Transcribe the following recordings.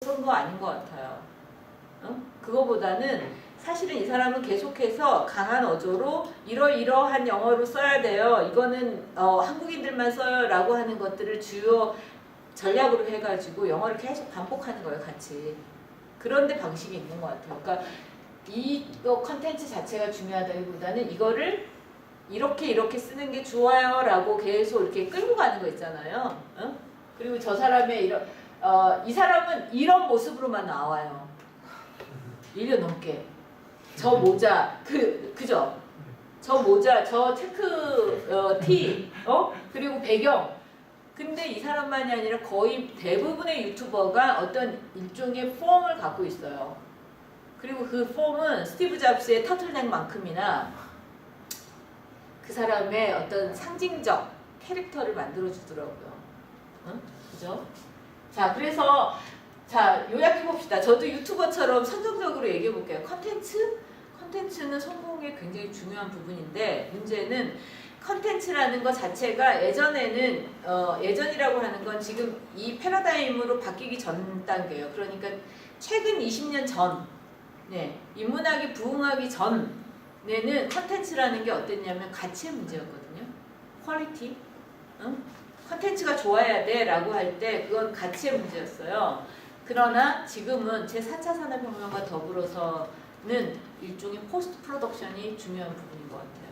그런 거 아닌 것 같아요. 그거보다는 사실은 이 사람은 계속해서 강한 어조로 이러이러한 영어로 써야 돼요. 이거는 한국인들만 써요 라고 하는 것들을 주요 전략으로 해가지고 영어를 계속 반복하는 거예요. 같이. 그런데 방식이 있는 것 같아요. 그러니까 이 컨텐츠 자체가 중요하다기보다는 이거를 이렇게 쓰는 게 좋아요 라고 계속 이렇게 끌고 가는 거 있잖아요. 그리고 저 사람의 이 사람은 이런 모습으로만 나와요. 1년 넘게. 저 모자, 그죠? 저 모자, 저 체크 티, 그리고 배경. 근데 이 사람만이 아니라 거의 대부분의 유튜버가 어떤 일종의 폼을 갖고 있어요. 그리고 그 폼은 스티브 잡스의 터틀넥만큼이나 그 사람의 어떤 상징적 캐릭터를 만들어주더라고요. 그죠? 자, 그래서 자, 요약해 봅시다. 저도 유튜버처럼 선정적으로 얘기해 볼게요. 컨텐츠는 성공의 굉장히 중요한 부분인데 문제는 컨텐츠라는 것 자체가 예전에는 예전이라고 하는 건 지금 이 패러다임으로 바뀌기 전 단계예요. 그러니까 최근 20년 전, 인문학이 부흥하기 전에는 컨텐츠라는 게 어땠냐면 가치의 문제였거든요. 퀄리티, 컨텐츠가 좋아야 돼 라고 할 때 그건 가치의 문제였어요. 그러나 지금은 제4차 산업혁명과 더불어서는 일종의 포스트 프로덕션이 중요한 부분인 것 같아요.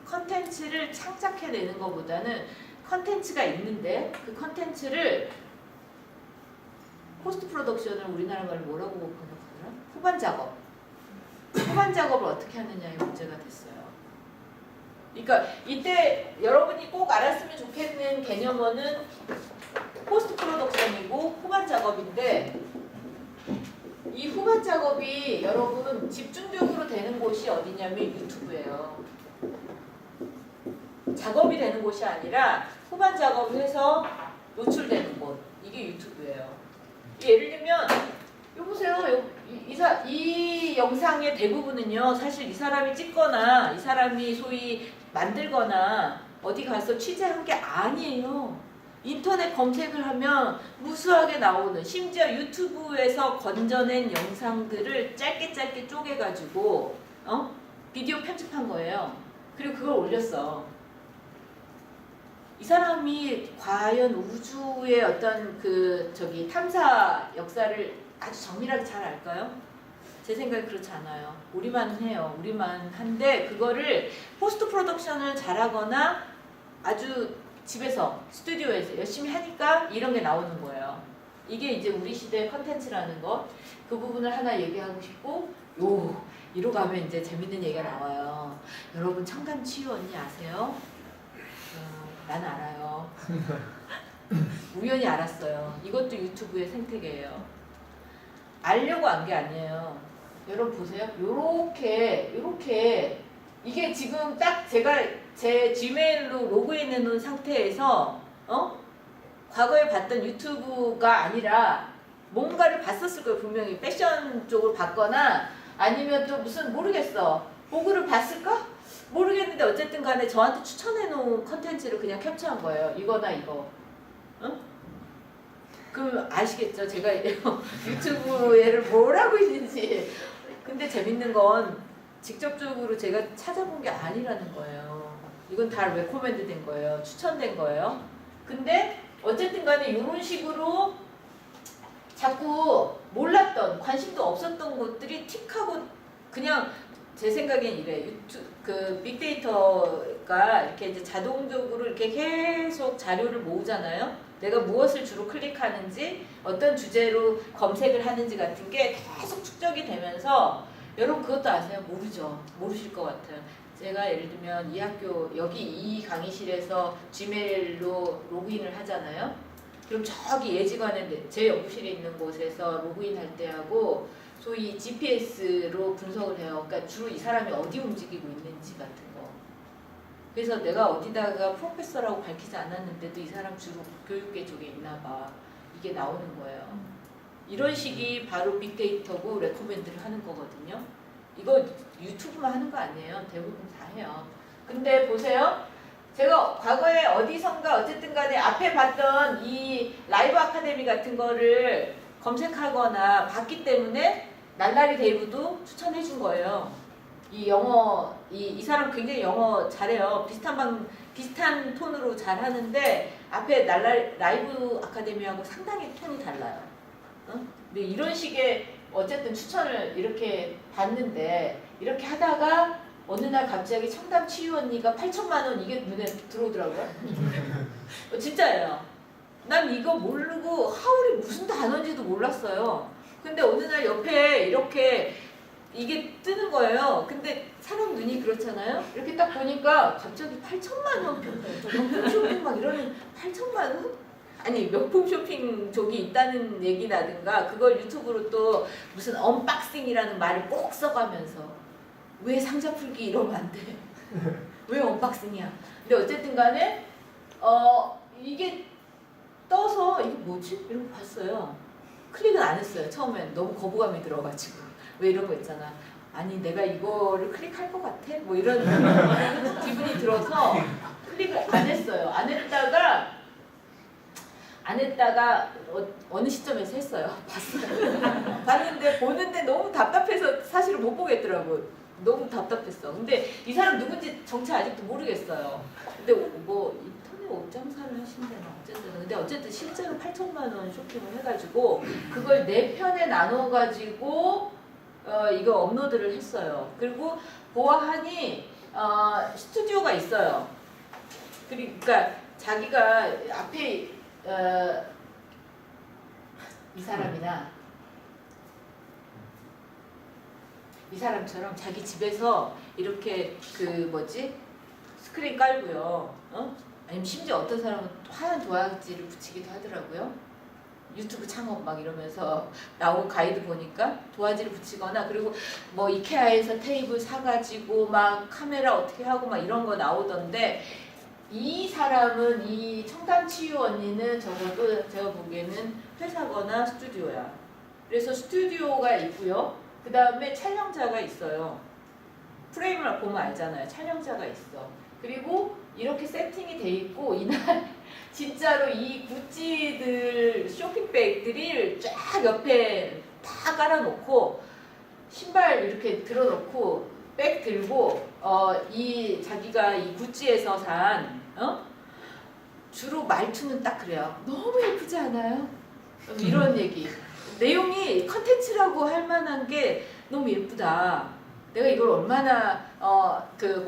컨텐츠를 창작해내는 것보다는 컨텐츠가 있는데 그 컨텐츠를 포스트 프로덕션을 우리나라 말로 뭐라고 번역하더라? 후반 작업. 후반 작업을 어떻게 하느냐의 문제가 됐어요. 그러니까 이때 여러분이 꼭 알았으면 좋겠는 개념어는 포스트 프로덕션이고 후반 작업인데 이 후반 작업이 여러분 집중적으로 되는 곳이 어디냐면 유튜브예요. 작업이 되는 곳이 아니라 후반 작업을 해서 노출되는 곳. 이게 유튜브예요. 예를 들면 여보세요. 이 영상의 대부분은요. 사실 이 사람이 찍거나 이 사람이 소위 만들거나 어디 가서 취재한 게 아니에요. 인터넷 검색을 하면 무수하게 나오는 심지어 유튜브에서 건져낸 영상들을 짧게 쪼개가지고 비디오 편집한 거예요. 그리고 그걸 올렸어. 이 사람이 과연 우주의 어떤 탐사 역사를 아주 정밀하게 잘 알까요? 제 생각에 그렇지 않아요. 우리만 해요. 우리만 한데 그거를 포스트 프로덕션을 잘하거나 아주 집에서 스튜디오에서 열심히 하니까 이런 게 나오는 거예요. 이게 이제 우리 시대의 컨텐츠라는 것. 그 부분을 하나 얘기하고 싶고 이로 가면 이제 재밌는 얘기가 나와요. 여러분 청담치유 언니 아세요? 난 알아요. 우연히 알았어요. 이것도 유튜브의 생태계예요. 알려고 한 게 아니에요. 여러분 보세요. 요렇게 이게 지금 딱 제가 제 지메일로 로그인 해놓은 상태에서 과거에 봤던 유튜브가 아니라 뭔가를 봤었을 거예요. 분명히 패션 쪽을 봤거나 아니면 또 무슨 모르겠어. 보그를 봤을까? 모르겠는데 어쨌든 간에 저한테 추천해놓은 컨텐츠를 그냥 캡처한 거예요. 이거나 이거. 그럼 아시겠죠? 제가 유튜브에를 뭘 하고 있는지. 근데 재밌는 건 직접적으로 제가 찾아본 게 아니라는 거예요. 이건 다 레코멘드 된 거예요. 추천된 거예요. 근데 어쨌든 간에 이런 식으로 자꾸 몰랐던, 관심도 없었던 것들이 틱하고 그냥 제 생각엔 이래. 빅데이터가 이렇게 이제 자동적으로 이렇게 계속 자료를 모으잖아요. 내가 무엇을 주로 클릭하는지, 어떤 주제로 검색을 하는지 같은 게 계속 축적이 되면서 여러분 그것도 아세요? 모르죠? 모르실 것 같아요. 제가 예를 들면 이 학교 여기 이 강의실에서 지메일로 로그인을 하잖아요. 그럼 저기 예지관에 제 연구실에 있는 곳에서 로그인 할 때하고 소위 GPS로 분석을 해요. 그러니까 주로 이 사람이 어디 움직이고 있는지 같은 거. 그래서 내가 어디다가 프로페서라고 밝히지 않았는데도 이 사람 주로 교육계 쪽에 있나 봐. 이게 나오는 거예요. 이런 식이 바로 빅데이터고 레코멘드를 하는 거거든요. 이거 유튜브만 하는 거 아니에요. 대부분 다 해요. 근데 보세요. 제가 과거에 어디선가 어쨌든 간에 앞에 봤던 이 라이브 아카데미 같은 거를 검색하거나 봤기 때문에 날라리 데이브도 추천해 준 거예요. 이 사람 굉장히 영어 잘해요. 비슷한 톤으로 잘하는데 앞에 라이브 아카데미하고 상당히 톤이 달라요. 근데 이런 식의 어쨌든 추천을 이렇게 받는데 이렇게 하다가 어느 날 갑자기 청담 치유 언니가 8천만 원 이게 눈에 들어오더라고요. 진짜예요. 난 이거 모르고 하울이 무슨 단어인지도 몰랐어요. 근데 어느 날 옆에 이렇게 이게 뜨는 거예요. 근데 사람 눈이 그렇잖아요. 이렇게 딱 보니까 갑자기 8천만 원 명품 쇼핑 막 이러는 8천만 원? 아니 명품 쇼핑 저기 있다는 얘기라든가 그걸 유튜브로 또 무슨 언박싱이라는 말을 꼭 써가면서 왜 상자 풀기 이러면 안 돼? 왜 언박싱이야? 근데 어쨌든 간에 이게 떠서 이게 뭐지? 이러고 봤어요. 클릭은 안 했어요. 처음엔 너무 거부감이 들어가지고 왜 이런 거 있잖아. 아니 내가 이거를 클릭할 것 같아? 뭐 이런 기분이 들어서 클릭을 안 했어요. 안 했다가 어느 시점에서 했어요. 봤어요. 봤는데 보는데 너무 답답해서 사실은 못 보겠더라고. 너무 답답했어. 근데 이 사람 누군지 정체 아직도 모르겠어요. 근데 뭐 인터넷 옷 장사를 하신다나 어쨌든 근데 어쨌든 실제로 8천만 원 쇼핑을 해가지고 그걸 4편에 나눠가지고 이거 업로드를 했어요. 그리고 보아하니 스튜디오가 있어요. 그러니까 자기가 앞에 이 사람이나 이 사람처럼 자기 집에서 이렇게 스크린 깔고요. 아니면 심지어 어떤 사람은 하얀 도화지를 붙이기도 하더라고요. 유튜브 창업 막 이러면서 나온 가이드 보니까 도화지를 붙이거나 그리고 뭐 이케아에서 테이블 사가지고 막 카메라 어떻게 하고 막 이런 거 나오던데 이 사람은 이 청담치유 언니는 적어도 제가 보기에는 회사거나 스튜디오야. 그래서 스튜디오가 있고요. 그 다음에 촬영자가 있어요. 프레임을 보면 알잖아요. 촬영자가 있어. 그리고 이렇게 세팅이 돼 있고 이날 진짜로 이 구찌들 쇼핑백들을 쫙 옆에 다 깔아놓고 신발 이렇게 들어놓고 백 들고 이 자기가 이 구찌에서 산 주로 말투는 딱 그래요. 너무 예쁘지 않아요? 이런 얘기. 내용이 컨텐츠라고 할 만한 게 너무 예쁘다. 내가 이걸 얼마나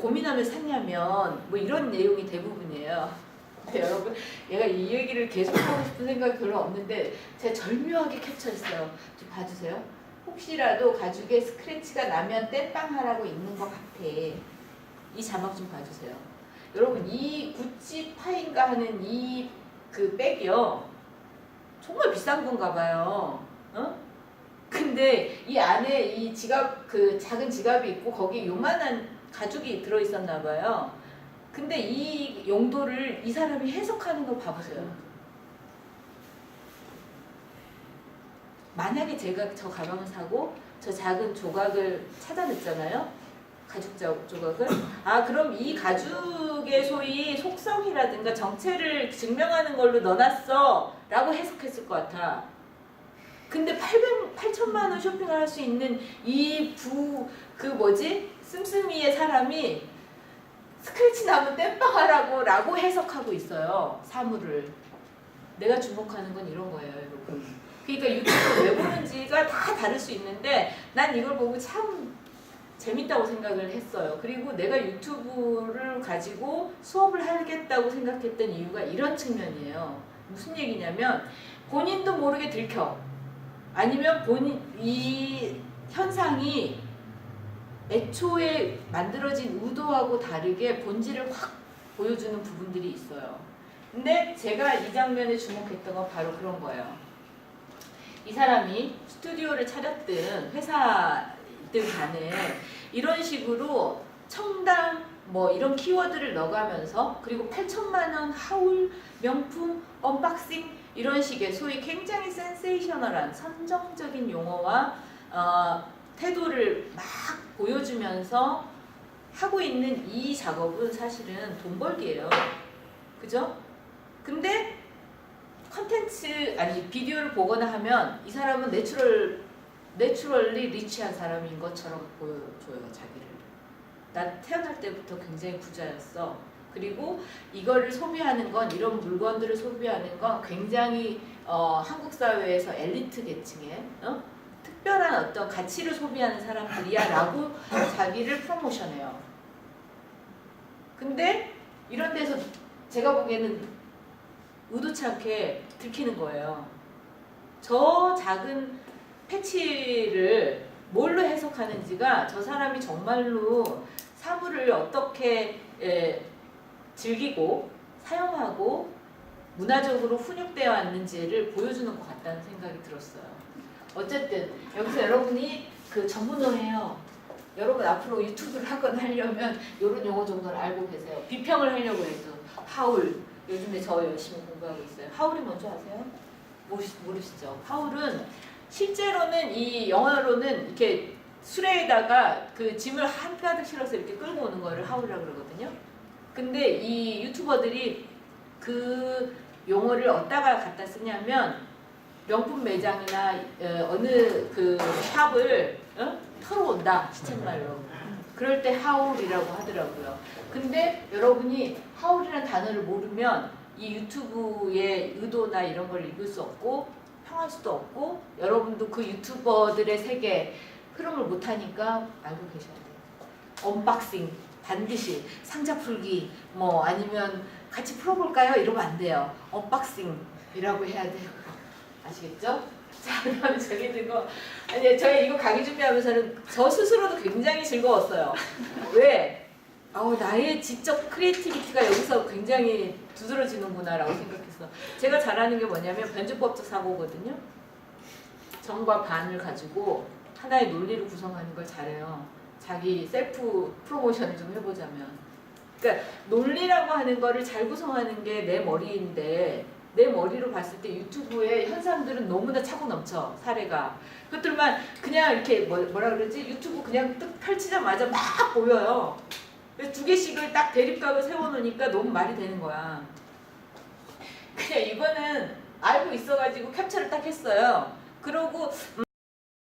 고민하면서 샀냐면 뭐 이런 내용이 대부분이에요. 여러분, 얘가 이 얘기를 계속 하고 싶은 생각이 별로 없는데 제가 절묘하게 캡처했어요. 좀 봐주세요. 혹시라도 가죽에 스크래치가 나면 땜빵하라고 있는 것 같아. 이 자막 좀 봐주세요. 여러분, 이 구찌 파인가 하는 이 그 백이요. 정말 비싼 건가 봐요. 근데 이 안에 이 지갑, 그 작은 지갑이 있고 거기에 요만한 가죽이 들어있었나 봐요. 근데 이 용도를 이 사람이 해석하는 걸 봐보세요. 만약에 제가 저 가방을 사고 저 작은 조각을 찾아냈잖아요. 가죽 조각을. 그럼 이 가죽의 소위 속성이라든가 정체를 증명하는 걸로 넣어놨어 라고 해석했을 것 같아. 근데 8천만 원 쇼핑을 할 수 있는 씀씀이의 사람이 스크래치 나면 땜빵하라고 라고 해석하고 있어요. 사물을. 내가 주목하는 건 이런 거예요, 여러분. 그러니까 유튜브를 왜 보는지가 다 다를 수 있는데 난 이걸 보고 참 재밌다고 생각을 했어요. 그리고 내가 유튜브를 가지고 수업을 하겠다고 생각했던 이유가 이런 측면이에요. 무슨 얘기냐면 본인도 모르게 들켜. 아니면 이 현상이 애초에 만들어진 의도하고 다르게 본질을 확 보여주는 부분들이 있어요. 근데 제가 이 장면에 주목했던 건 바로 그런 거예요. 이 사람이 스튜디오를 차렸든 회사든 간에 이런 식으로 청담 뭐 이런 키워드를 넣어가면서 그리고 8천만 원 하울 명품 언박싱 이런 식의 소위 굉장히 센세이셔널한 선정적인 용어와 태도를 막 보여주면서 하고 있는 이 작업은 사실은 돈 벌기예요. 그죠? 근데 컨텐츠 아니 비디오를 보거나 하면 이 사람은 내추럴리 리치한 사람인 것처럼 보여줘요 자기를. 나 태어날 때부터 굉장히 부자였어. 그리고 이거를 소비하는 건 이런 물건들을 소비하는 건 굉장히 한국 사회에서 엘리트 계층의 특별한 어떤 가치를 소비하는 사람들이야라고 자기를 프로모션해요. 근데 이런 데서 제가 보기에는 의도치 않게 들키는 거예요. 저 작은 패치를 뭘로 해석하는지가 저 사람이 정말로 사물을 어떻게 즐기고 사용하고 문화적으로 훈육되어 왔는지를 보여주는 것 같다는 생각이 들었어요. 어쨌든 여기서 여러분이 그 전문어예요. 여러분 앞으로 유튜브를 하거나 하려면 이런 용어 정도는 알고 계세요. 비평을 하려고 해도 하울, 요즘에 저 열심히 공부하고 있어요. 하울이 뭔지 아세요? 모르시죠? 하울은 실제로는 이 영어로는 이렇게 수레에다가 그 짐을 한 가득 실어서 이렇게 끌고 오는 거를 하울이라고 그러거든요. 근데 이 유튜버들이 그 용어를 어디다가 갖다 쓰냐면 명품 매장이나 어느 그 샵을 털어온다 시쳇말로. 그럴 때 하울이라고 하더라고요. 근데 여러분이 하울이라는 단어를 모르면 이 유튜브의 의도나 이런 걸 읽을 수 없고 평할 수도 없고 여러분도 그 유튜버들의 세계 흐름을 못하니까 알고 계셔야 돼요. 언박싱 반드시 상자 풀기 뭐 아니면 같이 풀어볼까요? 이러면 안 돼요. 언박싱이라고 해야 돼요. 아시겠죠? 자, 그다음에 저기 들고 아니 저희 이거 강의 준비하면서는 저 스스로도 굉장히 즐거웠어요. 왜? 나의 지적 크리에이티비티가 여기서 굉장히 두드러지는구나라고 생각했어. 제가 잘하는 게 뭐냐면 변주법적 사고거든요. 정과 반을 가지고 하나의 논리를 구성하는 걸 잘해요. 자기 셀프 프로모션을 좀 해보자면. 그러니까 논리라고 하는 거를 잘 구성하는 게 내 머리인데 내 머리로 봤을 때 유튜브의 현상들은 너무나 차고 넘쳐 사례가. 그것들만 그냥 이렇게 뭐라 그러지? 유튜브 그냥 딱 펼치자마자 막 보여요. 두 개씩을 딱 대립각을 세워놓으니까 너무 말이 되는 거야. 그냥 이거는 알고 있어가지고 캡처를 딱 했어요. 그러고